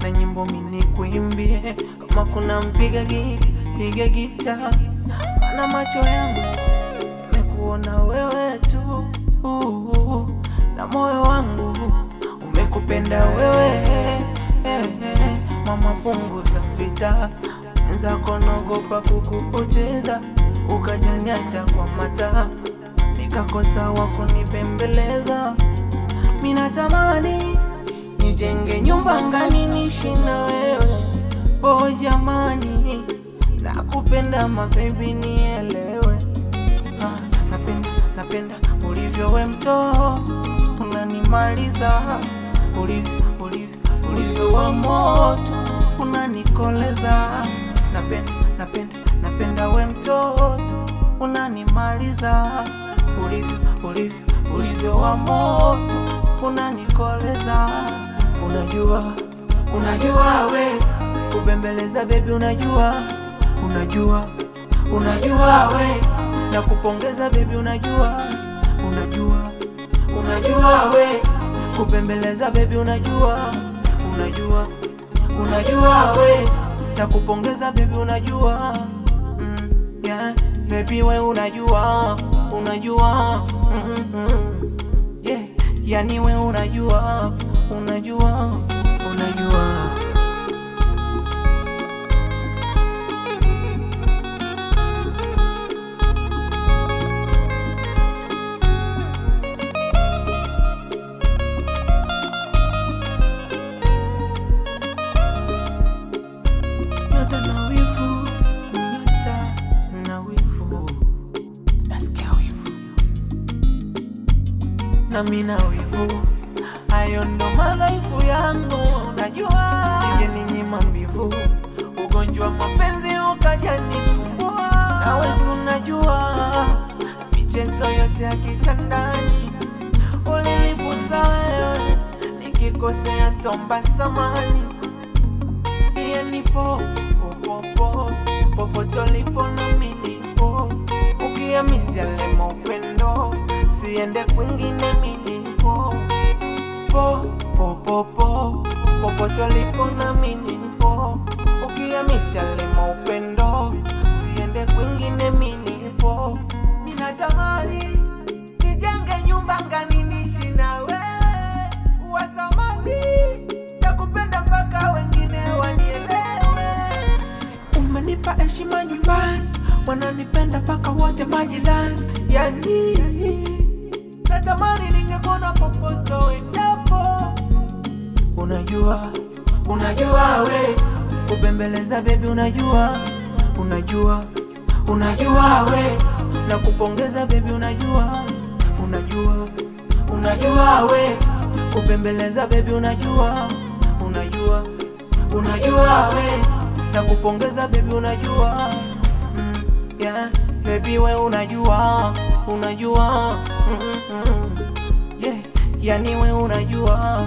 leta nyimbo mini kuimbie, kama kuna mpiga gita, mana macho yangu umekuona wewe tu, na moyo wangu umekupenda wewe. Mama punguza vita, nzako nogopa kukupoteza, ukajaniacha kwa mata, nikakosa wako nibembeleza. Mina tamani nijenge nyumba ngani nishi na wewe, oh jamani, nakupenda mababy nielewe. Napenda ulivyo we mtoto, unanimaliza, ulivyo wa moto, unanikoleza. Napenda we mtoto, unanimaliza, ulivyo wa moto, unanikoleza. Unajua we kubembeleza baby, unajua we na kupongeza baby, unajua we kubembeleza baby, unajua we na kupongeza baby, unajua yeah baby we unajua yeah, yani we unajua nyota na wivu, nasikia wivu na mina wivu, hayo ndo madhaifu yangu, unajua sije ninyima mbivu, ugonjwa mapenzi ukajanisumbua. Nawe unajua michezo yote ya kitandani ulinifunza wewe, nikikosea tomba samani, iye nipo popote ulipo na mimi nipo, ukiamisi alema upendo siende kwingine mimi nipo, popote ulipo na mimi nipo, ukiamisi alema upendo siende kwingine mimi nipo. Mina tamani nijenge nyumba ngani nishi na wewe, uwasamani nakupenda mpaka wengine wanielewe. Umenipa heshima nyumbani, wananipenda mpaka wote majirani, yani natamani ningekuona popote endapo. Unajua we kubembeleza baby, unajua we na kupongeza baby, unajua we kubembeleza baby, unajua we na kupongeza baby, unajua yeah baby we unajua yeah, yani we unajua